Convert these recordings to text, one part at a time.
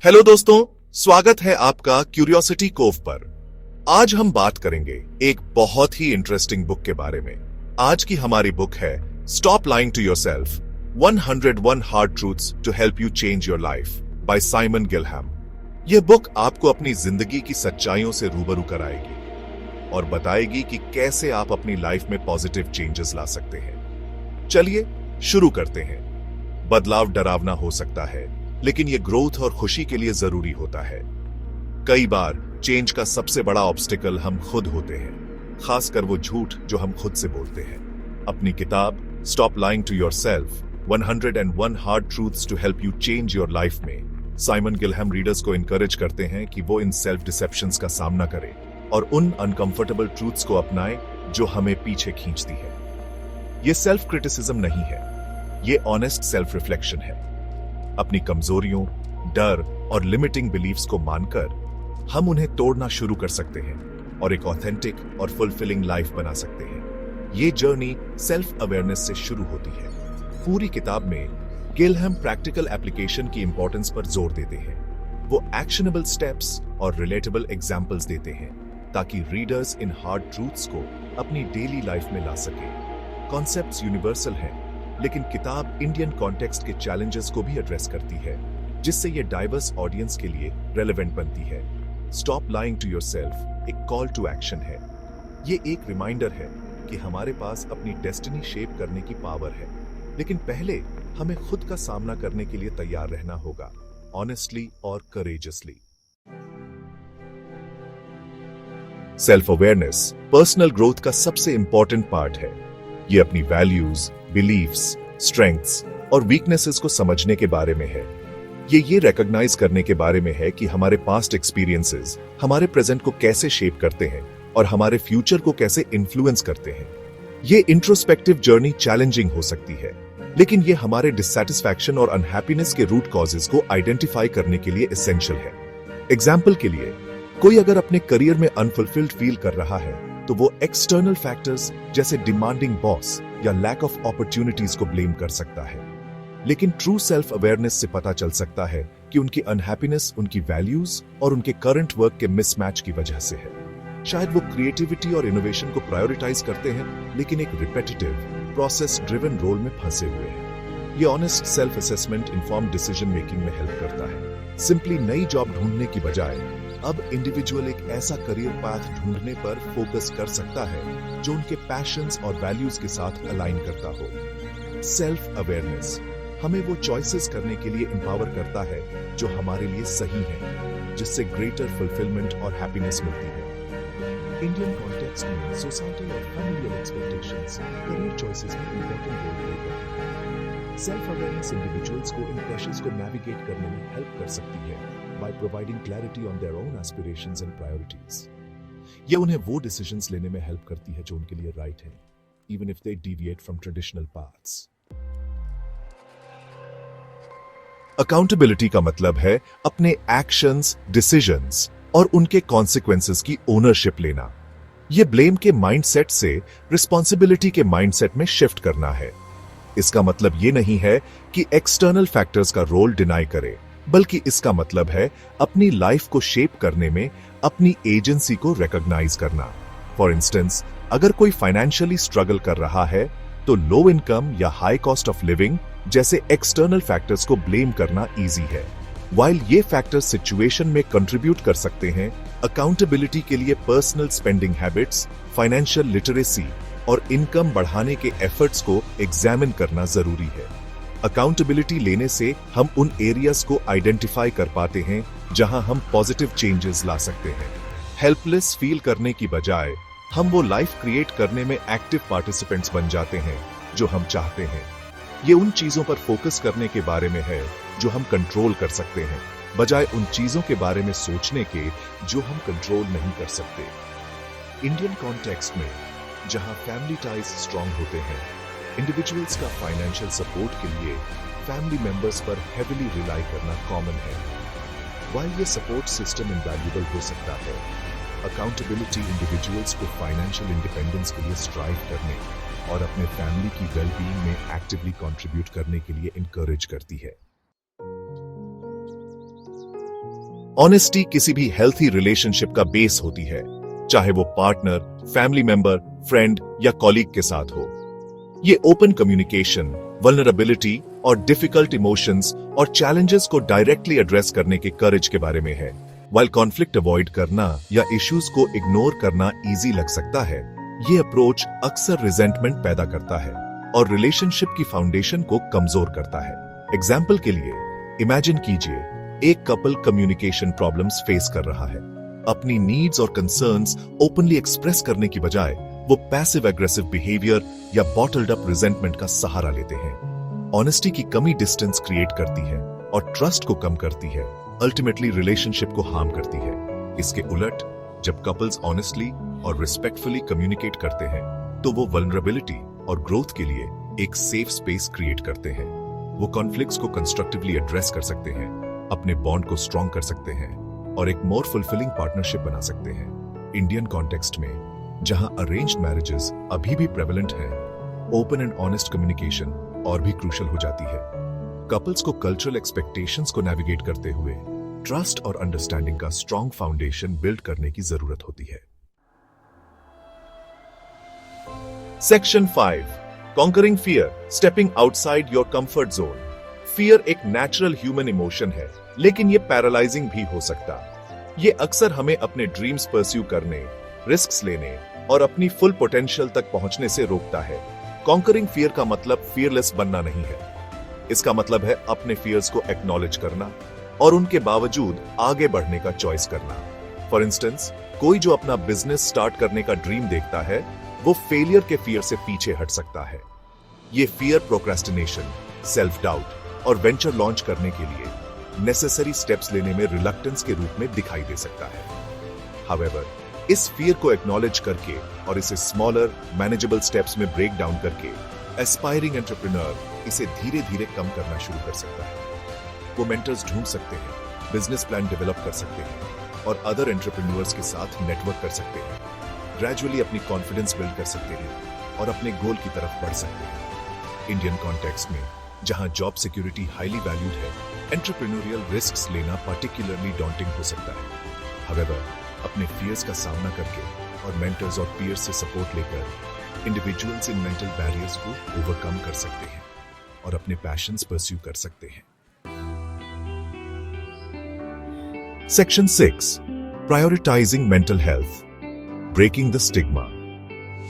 Hello दोस्तों, स्वागत है आपका क्यूरियोसिटी कोव पर। आज हम बात करेंगे एक बहुत ही इंटरेस्टिंग बुक के बारे में। आज की हमारी बुक है stop lying to yourself 101 hard truths to help you change your life by Simon Gilham. यह बुक आपको अपनी जिंदगी की सच्चाइयों से रूबरू कराएगी और बताएगी कि कैसे आप अपनी लाइफ में पॉजिटिव चेंजेस ला सकते हैं। चलिए शुरू करते हैं। बदलाव डरावना हो सकता है, लेकिन यह ग्रोथ और खुशी के लिए जरूरी होता है। कई बार चेंज का सबसे बड़ा ऑब्स्टिकल हम खुद होते हैं, खासकर वो झूठ जो हम खुद से बोलते हैं। अपनी किताब stop lying to yourself 101 hard truths to help you change your life में साइमन गिलहैम रीडर्स को इनकरेज करते हैं कि वो इन सेल्फ डिसेप्शंस का सामना करें और उन अनकंफर्टेबल ट्रूथ्स को अपनाएं जो हमें पीछे खींचती है। ये सेल्फ क्रिटिसिज्म नहीं है, ये ऑनेस्ट सेल्फ रिफ्लेक्शन है। अपनी कमजोरियों, डर और लिमिटिंग बिलीफ्स को मानकर हम उन्हें तोड़ना शुरू कर सकते हैं और एक ऑथेंटिक और फुलफिलिंग लाइफ बना सकते हैं। ये जर्नी सेल्फ अवेयरनेस से शुरू होती है। पूरी किताब में गिलहैम प्रैक्टिकल एप्लीकेशन की इंपॉर्टेंस पर जोर देते हैं। वो एक्शनेबल स्टेप्स और रिलेटेबल एग्जाम्पल्स देते हैं ताकि रीडर्स इन हार्ड ट्रूथ्स को अपनी डेली लाइफ में ला सके। कॉन्सेप्ट्स यूनिवर्सल हैं, लेकिन किताब इंडियन कॉन्टेक्स्ट के चैलेंजेस को भी एड्रेस करती है, जिससे ये डाइवर्स ऑडियंस के लिए रेलेवेंट बनती है। स्टॉप लाइंग टू योरसेल्फ एक कॉल टू एक्शन है। ये एक रिमाइंडर है कि हमारे पास अपनी डेस्टिनी शेप करने की पावर है, लेकिन पहले हमें खुद का सामना करने के लिए तैयार रहना होगा, ऑनेस्टली और courageously. Self awareness personal growth का सबसे इंपॉर्टेंट पार्ट है। ये अपनी वैल्यूज, बिलीफ्स, स्ट्रेंथ्स और वीकनेसेस को समझने के बारे में है। ये रिकॉग्नाइज करने के बारे में है कि हमारे पास्ट एक्सपीरियंसेस हमारे प्रेजेंट को कैसे शेप करते हैं और हमारे फ्यूचर को कैसे इन्फ्लुएंस करते हैं। ये इंट्रोस्पेक्टिव जर्नी चैलेंजिंग हो सकती है, लेकिन ये हमारे डिससैटिस्फैक्शन और अनहैप्पीनेस के रूट कॉजेस को आइडेंटिफाई करने के लिए एसेंशियल है। एग्जाम्पल के लिए, कोई अगर अपने करियर में अनफुलफिल्ड फील कर रहा है तो वो एक्सटर्नल फैक्टर्स जैसे डिमांडिंग बॉस या लैक ऑफ अपॉर्चुनिटीज को ब्लेम कर सकता है, लेकिन ट्रू सेल्फ अवेयरनेस से पता चल सकता है कि उनकी अनहैप्पीनेस उनकी वैल्यूज और उनके करंट वर्क के मिसमैच की वजह से है। शायद वो क्रिएटिविटी और इनोवेशन को प्रायोरिटाइज करते हैं, लेकिन एक रिपेटिटिव प्रोसेस ड्रिवन रोल में फंसे हुए हैं। ये honest self assessment informed decision making में हेल्प करता है। सिंपली नई जॉब ढूंढने की बजाय अब इंडिविजुअल एक ऐसा करियर पाथ ढूंढने पर फोकस कर सकता है जो उनके पैशंस और वैल्यूज के साथ अलाइन करता हो। सेल्फ अवेयरनेस हमें वो चॉइसेस करने के लिए एम्पावर करता है जो हमारे लिए सही है, जिससे ग्रेटर फुलफिलमेंट और हैप्पीनेस मिलती है। इंडियन कॉन्टेक्स्ट में सोसाइटी और फैमिलियल एक्सपेक्टेशंस करियर चॉइसेस में इंपॉर्टेंट रोल प्ले करती है। सेल्फ अवेयरनेस इंडिविजुअल्स को इन प्रेशर्स को नेविगेट करने में हेल्प कर सकती है by providing clarity on their own aspirations and priorities. ये उन्हें वो डिसीजंस लेने में हेल्प करती है जो उनके लिए राइट है, even if they deviate from traditional paths. Accountability का मतलब है अपने एक्शंस, डिसीजंस और उनके कॉन्सिक्वेंसेस की ओनरशिप लेना। ये ब्लेम के माइंडसेट से रिस्पॉन्सिबिलिटी के माइंडसेट में शिफ्ट करना है। इसका मतलब ये नहीं है कि एक्सटर्नल फैक्टर्स का रोल डिनाई करे, बल्कि इसका मतलब है अपनी लाइफ को शेप करने में अपनी एजेंसी को रिकॉग्नाइज करना। फॉर इंस्टेंस, अगर कोई फाइनेंशियली स्ट्रगल कर रहा है तो लो इनकम या हाई कॉस्ट ऑफ लिविंग जैसे एक्सटर्नल फैक्टर्स को ब्लेम करना इजी है। वाइल ये फैक्टर्स सिचुएशन में कंट्रीब्यूट कर सकते हैं, अकाउंटेबिलिटी के लिए personal spending habits, financial literacy और इनकम बढ़ाने के एफर्ट्स को एग्जामिन करना जरूरी है। अकाउंटेबिलिटी लेने से हम उन एरियाज को आइडेंटिफाई कर पाते हैं जहां हम पॉजिटिव चेंजेस ला सकते हैं। हेल्पलेस फील करने की बजाय हम वो लाइफ क्रिएट करने में एक्टिव पार्टिसिपेंट्स बन जाते हैं जो हम चाहते हैं। ये उन चीजों पर फोकस करने के बारे में है जो हम कंट्रोल कर सकते हैं, बजाय उन चीजों के बारे में सोचने के जो हम कंट्रोल नहीं कर सकते। इंडियन कॉन्टेक्स्ट में जहां फैमिली टाइज स्ट्रांग होते हैं, इंडिविजुअल्स का फाइनेंशियल सपोर्ट के लिए फैमिली मेंबर्स पर हेविली रिलाई करना कॉमन है। वाइल ये सपोर्ट सिस्टम इनवैल्यूएबल हो सकता है, अकाउंटेबिलिटी इंडिविजुअल्स को फाइनेंशियल इंडिपेंडेंस के लिए स्ट्राइव करने और अपने फैमिली की वेलबीइंग में एक्टिवली कंट्रीब्यूट करने के लिए इनकरेज करती है। ऑनेस्टी किसी भी हेल्थी रिलेशनशिप का बेस होती है, चाहे वो पार्टनर, फैमिली मेंबर, फ्रेंड या कॉलीग के साथ हो। ये ओपन कम्युनिकेशन, वल्नरेबिलिटी और डिफिकल्ट इमोशंस और चैलेंजेस को डायरेक्टली एड्रेस करने के करेज के बारे में है। वाइल कॉन्फ्लिक्ट अवॉइड करना या इश्यूज को इग्नोर करना इजी लग सकता है, ये अप्रोच अक्सर रिजेंटमेंट पैदा करता है और रिलेशनशिप की फाउंडेशन को कमजोर करता है। एग्जाम्पल के लिए इमेजिन कीजिए, एक कपल कम्युनिकेशन प्रॉब्लम्स फेस कर रहा है। अपनी नीड्स और कंसर्न्स ओपनली एक्सप्रेस करने की बजाय वो पैसिव एग्रेसिव बिहेवियर या बॉटल्ड अप रिजेंटमेंट का सहारा लेते हैं। ऑनेस्टी की कमी डिस्टेंस क्रिएट करती है और ट्रस्ट को कम करती है, अल्टीमेटली रिलेशनशिप को हार्म करती है। इसके उलट जब कपल्स ऑनेस्टली और रिस्पेक्टफुली कम्युनिकेट करते हैं तो वो वल्नरेबिलिटी और ग्रोथ के लिए एक सेफ स्पेस क्रिएट करते हैं। वो कॉन्फ्लिक्ट्स को कंस्ट्रक्टिवली एड्रेस कर सकते हैं, अपने बॉन्ड को स्ट्रॉन्ग कर सकते हैं और एक मोर फुलफिलिंग पार्टनरशिप बना सकते हैं। इंडियन कॉन्टेक्स्ट में जहां अरेंज्ड मैरिजेस अभी भी प्रेवलेंट हैं, ओपन एंड ऑनेस्ट कम्युनिकेशन और भी क्रूशियल हो जाती है। कपल्स को कल्चरल एक्सपेक्टेशंस को नेविगेट करते हुए ट्रस्ट और अंडरस्टैंडिंग का स्ट्रॉन्ग फाउंडेशन बिल्ड करने की जरूरत होती है। Section 5, conquering fear, stepping outside your comfort zone. Fear एक नेचुरल ह्यूमन इमोशन है, लेकिन ये पैरालाइजिंग भी हो सकता। ये अक्सर हमें अपने ड्रीम्स परस्यू करने, रिस्क्स लेने और अपनी फुल पोटेंशियल तक पहुंचने से रोकता है। कॉन्करिंग फियर का मतलब फियरलेस बनना नहीं है। इसका मतलब है अपने फियर्स को एक्नॉलेज करना और उनके बावजूद आगे बढ़ने का चॉइस करना। फॉर इंस्टेंस, कोई जो अपना बिजनेस स्टार्ट करने का ड्रीम देखता है, वो फेलियर के फियर से पीछे हट सकता है। ये फियर प्रोक्रेस्टिनेशन, सेल्फ डाउट और वेंचर लॉन्च करने के लिए नेसेसरी स्टेप्स लेने में रिलक्टेंस के रूप में दिखाई दे सकता है। हाउएवर, इस फियर को एक्नॉलेज करके और इसे स्मॉलर मैनेजेबल स्टेप्स में ब्रेक डाउन करके एस्पायरिंग एंटरप्रेन्योर इसे धीरे धीरे कम करना शुरू कर सकता है। वो मेंटर्स ढूंढ सकते हैं, बिजनेस प्लान डेवलप कर सकते हैं और अदर एंटरप्रेन्योर्स के साथ नेटवर्क कर सकते हैं। ग्रेजुअली अपनी कॉन्फिडेंस बिल्ड कर सकते हैं और अपने गोल की तरफ बढ़ सकते हैं। इंडियन कॉन्टेक्स्ट में जहां जॉब सिक्योरिटी हाईली वैल्यूड है, एंटरप्रेन्योरियल रिस्क्स लेना पर्टिकुलरली डॉन्टिंग हो सकता है। हाउएवर, अपने फियर्स का सामना करके और मेंटर्स और पीयर्स से सपोर्ट लेकर इंडिविजुअल्स इन मेंटल बैरियर्स को ओवरकम कर सकते हैं और अपने पैशंस परस्यू कर सकते हैं। Section 6, prioritising mental health, breaking the stigma.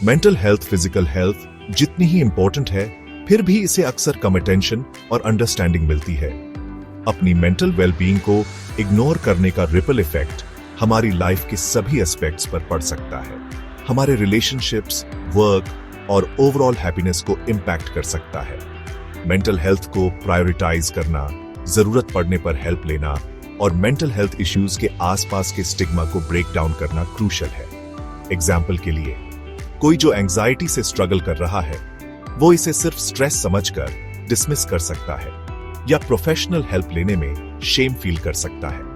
Mental health physical health जितनी ही इंपॉर्टेंट है, फिर भी इसे अक्सर कम अटेंशन और अंडरस्टैंडिंग मिलती है। अपनी मेंटल वेलबीइंग को इग्नोर करने का रिपल इफेक्ट हमारी लाइफ के सभी एस्पेक्ट्स पर पड़ सकता है। हमारे रिलेशनशिप्स, वर्क और ओवरऑल हैप्पीनेस को इंपैक्ट कर सकता है। मेंटल हेल्थ को प्रायोरिटाइज करना, जरूरत पड़ने पर हेल्प लेना और मेंटल हेल्थ इश्यूज के आसपास के स्टिग्मा को ब्रेक डाउन करना क्रूशियल है। एग्जाम्पल के लिए, कोई जो एंजाइटी से स्ट्रगल कर रहा है, वो इसे सिर्फ स्ट्रेस समझकर डिसमिस कर सकता है या प्रोफेशनल हेल्प लेने में शेम फील कर सकता है।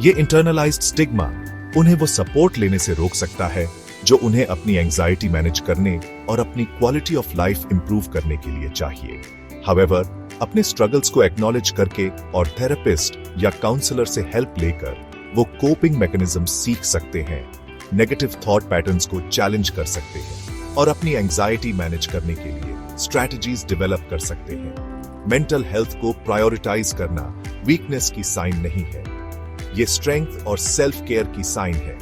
ये इंटरनलाइज्ड स्टिग्मा उन्हें वो सपोर्ट लेने से रोक सकता है जो उन्हें अपनी एंजाइटी मैनेज करने और अपनी क्वालिटी ऑफ लाइफ इंप्रूव करने के लिए चाहिए। हाउएवर, अपने स्ट्रगल्स को एक्नॉलेज करके और थेरेपिस्ट या काउंसलर से हेल्प लेकर वो कोपिंग मैकेनिज्म सीख सकते हैं, नेगेटिव थॉट पैटर्न्स को चैलेंज कर सकते हैं और अपनी एंजाइटी मैनेज करने के लिए स्ट्रैटेजीज डेवलप कर सकते हैं। मेंटल हेल्थ को प्रायोरिटाइज करना वीकनेस की साइन नहीं है, ये स्ट्रेंथ और सेल्फ केयर की साइन है।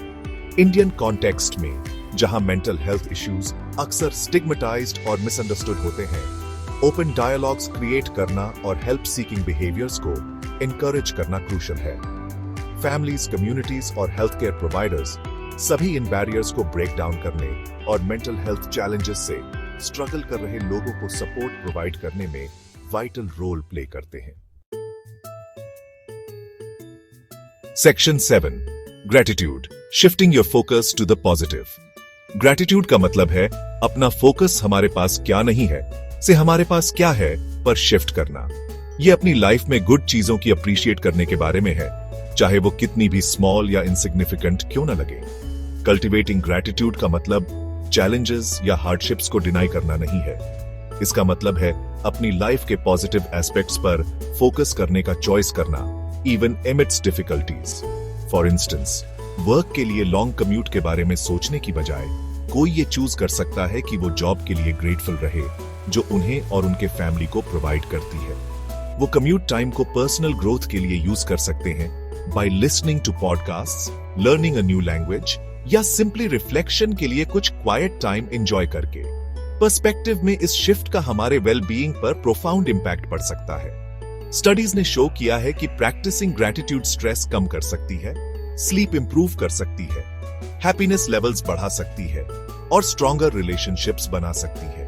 इंडियन कॉन्टेक्स्ट में जहां मेंटल हेल्थ इश्यूज अक्सर स्टिग्मेटाइज्ड और मिसअंडरस्टूड होते हैं, ओपन डायलॉग्स क्रिएट करना और हेल्प सीकिंग बिहेवियर्स को इनकरेज करना क्रूशियल है। फैमिलीज, कम्युनिटीज और हेल्थ केयर प्रोवाइडर्स सभी इन बैरियर्स को ब्रेक डाउन करने और मेंटल हेल्थ चैलेंजेस से स्ट्रगल कर रहे लोगों को सपोर्ट प्रोवाइड करने में वाइटल रोल प्ले करते हैं। Section 7, gratitude, shifting your focus to the positive. Gratitude का मतलब है अपना फोकस हमारे पास क्या नहीं है से हमारे पास क्या है पर शिफ्ट करना। यह अपनी लाइफ में गुड चीजों की अप्रिशिएट करने के बारे में है, चाहे वो कितनी भी स्मॉल या इनसिग्निफिकेंट क्यों ना लगे। कल्टिवेटिंग ग्रेटिट्यूड का मतलब चैलेंजेस या हार्डशिप्स को डिनाई करना नहीं है। इसका मतलब है अपनी लाइफ के पॉजिटिव एस्पेक्ट्स पर फोकस करने का चॉइस करना even amidst difficulties. For instance, work के लिए लॉन्ग कम्यूट के बारे में सोचने की बजाय कोई ये चूज कर सकता है कि वो जॉब के लिए ग्रेटफुल रहे जो उन्हें और उनके फैमिली को प्रोवाइड करती है। वो कम्यूट टाइम को पर्सनल ग्रोथ के लिए यूज कर सकते हैं by listening to podcasts, learning a new language या सिंपली रिफ्लेक्शन के लिए कुछ क्वाइट टाइम एंजॉय करके। पर्सपेक्टिव में इस शिफ्ट का हमारे वेल बीइंग पर प्रोफाउंड इंपैक्ट पड़ सकता है। स्टडीज ने शो किया है कि प्रैक्टिसिंग ग्रैटिट्यूड स्ट्रेस कम कर सकती है, स्लीप इंप्रूव कर सकती है, हैप्पीनेस लेवल्स बढ़ा सकती है और स्ट्रॉन्गर रिलेशनशिप्स बना सकती है।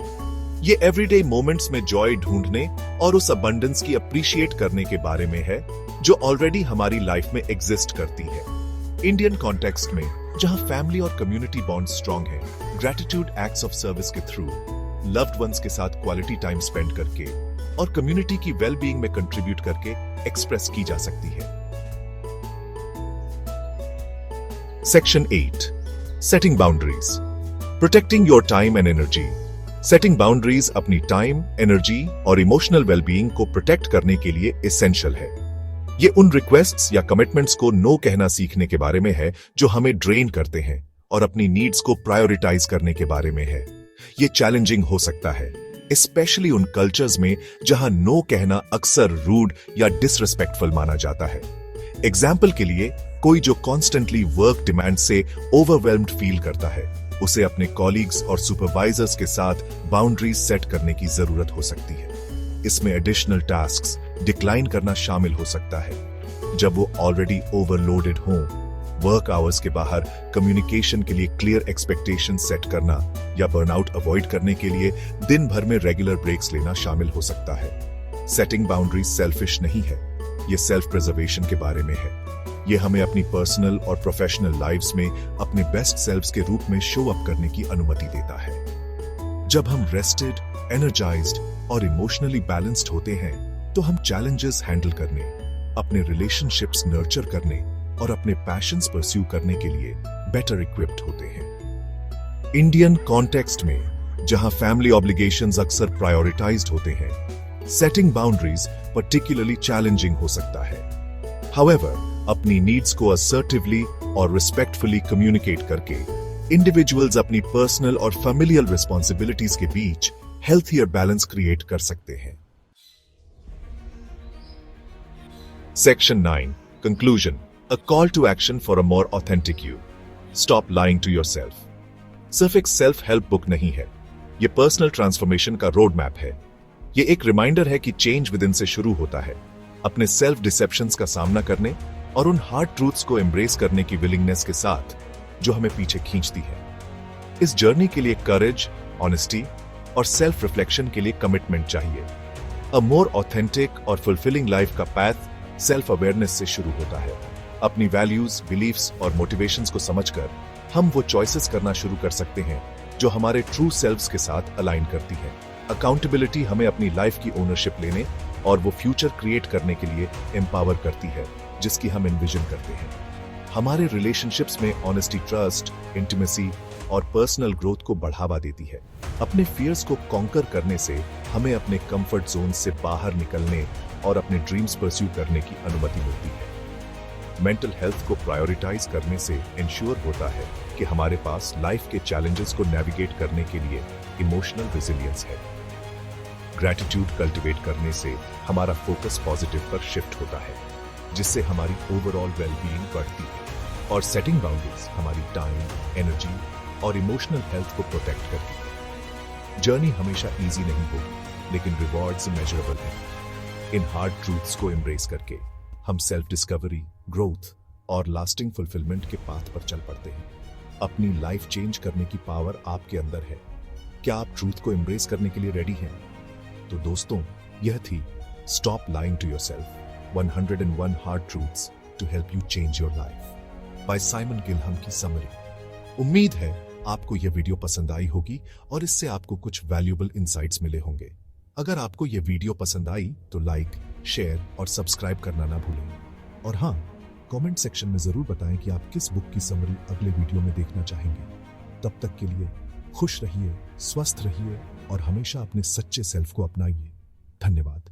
ये एवरीडे मोमेंट्स में जॉय ढूंढने और उस अबंडेंस की अप्रिशिएट करने के बारे में है जो ऑलरेडी हमारी लाइफ में एग्जिस्ट करती है। इंडियन कॉन्टेक्स्ट में जहां फैमिली और कम्युनिटी बॉन्ड स्ट्रॉन्ग है, ग्रैटिट्यूड एक्ट्स ऑफ सर्विस के थ्रू, लव्ड वंस के साथ क्वालिटी टाइम स्पेंड करके और कम्युनिटी की वेल बीइंग में कंट्रीब्यूट करके एक्सप्रेस की जा सकती है। Section 8, setting boundaries, protecting your time and energy. Setting boundaries अपनी टाइम, एनर्जी और इमोशनल वेलबीइंग को प्रोटेक्ट करने के लिए एसेंशियल है। ये उन रिक्वेस्ट्स या कमिटमेंट्स को नो कहना सीखने के बारे में है जो हमें ड्रेन करते हैं और अपनी नीड्स को प्रायोरिटाइज करने के बारे में है। ये चैलेंजिंग हो सकता है, स्पेशली उन कल्चर्स में जहां नो कहना अक्सर रूड या डिसरिस्पेक्टफुल माना जाता है। एग्जाम्पल के लिए, कोई जो कॉन्स्टेंटली वर्क डिमांड से ओवरवेल्म्ड फील करता है, उसे अपने कॉलीग्स और सुपरवाइजर्स के साथ बाउंड्रीज सेट करने की जरूरत हो सकती है। इसमें एडिशनल टास्क्स डिक्लाइन करना शामिल हो सकता है जब वो ऑलरेडी ओवरलोडेड हों। वर्क आवर्स के बाहर कम्युनिकेशन के लिए क्लियर एक्सपेक्टेशन सेट करना या बर्नआउट अवॉइड करने के लिए दिन भर में रेगुलर ब्रेक्स लेना शामिल हो सकता है। सेटिंग बाउंड्रीज सेल्फिश नहीं है, ये सेल्फ प्रिजर्वेशन के बारे में है। ये हमें अपनी पर्सनल और प्रोफेशनल लाइव्स में अपने बेस्ट सेल्व्स के रूप में शो अप करने की अनुमति देता है। जब हम रेस्टेड, एनर्जाइज्ड और इमोशनली बैलेंस्ड होते हैं तो हम चैलेंजेस हैंडल करने, अपने रिलेशनशिप्स नर्चर करने और अपने पैशंस परस्यू करने के लिए बेटर इक्विप्ड होते हैं। इंडियन कॉन्टेक्स्ट में जहां फैमिली ऑब्लिगेशंस अक्सर प्रायोरिटाइज्ड होते हैं, सेटिंग बाउंड्रीज पर्टिकुलरली चैलेंजिंग हो सकता है। हाउएवर, अपनी नीड्स को असर्टिवली और रिस्पेक्टफुली कम्युनिकेट करके इंडिविजुअल्स अपनी पर्सनल और फैमिलियल रिस्पॉन्सिबिलिटीज के बीच हेल्थियर बैलेंस क्रिएट कर सकते हैं। Section 9, conclusion, a call to action for a more authentic you. Stop lying to yourself. सिर्फ एक सेल्फ हेल्प बुक नहीं है, यह पर्सनल ट्रांसफॉर्मेशन का रोड मैप है। यह एक रिमाइंडर है कि चेंज विद इन से शुरू होता है, अपने सेल्फ डिसेप्शंस का सामना करने और उन हार्ड ट्रूथ्स को एम्ब्रेस करने की विलिंगनेस के साथ जो हमें पीछे खींचती है। इस जर्नी के लिए करेज, ऑनेस्टी और सेल्फ रिफ्लेक्शन के लिए कमिटमेंट चाहिए। अ मोर ऑथेंटिक और फुलफिलिंग लाइफ का पैथ सेल्फ अवेयरनेस से शुरू होता है। अपनी वैल्यूज, बिलीफ्स और मोटिवेशंस को समझकर हम वो चॉइसेस करना शुरू कर सकते हैं जो हमारे ट्रू सेल्व्स के साथ अलाइन करती है। अकाउंटेबिलिटी हमें अपनी लाइफ की ओनरशिप लेने और वो फ्यूचर क्रिएट करने के लिए एम्पावर करती है जिसकी हम एनविजन करते हैं। हमारे रिलेशनशिप्स में ऑनेस्टी, ट्रस्ट, इंटीमेसी और पर्सनल ग्रोथ को बढ़ावा देती है। अपने फियर्स को कॉन्कर करने से हमें अपने कंफर्ट जोन से बाहर निकलने और अपने ड्रीम्स परस्यू करने की अनुमति मिलती है। मेंटल हेल्थ को प्रायोरिटाइज करने से इंश्योर होता है कि हमारे पास लाइफ के चैलेंजेस को नेविगेट करने के लिए इमोशनल रेजिलियंस है। ग्रैटिट्यूड कल्टीवेट करने से हमारा फोकस पॉजिटिव पर शिफ्ट होता है, जिससे हमारी ओवरऑल वेलबीइंग बढ़ती है। और सेटिंग बाउंड्रीज हमारी टाइम, एनर्जी और इमोशनल हेल्थ को प्रोटेक्ट करती है। जर्नी हमेशा इजी नहीं होगी, लेकिन रिवॉर्ड्स मेजरेबल हैं। इन हार्ड ट्रूथ्स को एम्ब्रेस करके हम सेल्फ डिस्कवरी, ग्रोथ और लास्टिंग फुलफिलमेंट के पाथ पर चल पड़ते हैं। अपनी लाइफ चेंज करने की पावर आपके अंदर है। क्या आप ट्रूथ को एम्ब्रेस करने के लिए रेडी हैं? तो दोस्तों, यह थी stop lying to yourself 101 hard truths to help you change your life by Simon Gilham की समरी। उम्मीद है आपको यह वीडियो पसंद आई होगी और इससे आपको कुछ वैल्यूएबल इंसाइट्स मिले होंगे। अगर आपको यह वीडियो पसंद आई तो लाइक, शेयर और सब्सक्राइब करना ना भूलें। और हाँ, कमेंट सेक्शन में जरूर बताएं कि आप किस बुक की समरी अगले वीडियो में देखना चाहेंगे। तब तक के लिए खुश रहिए, स्वस्थ रहिए और हमेशा अपने सच्चे सेल्फ को अपनाइए। धन्यवाद।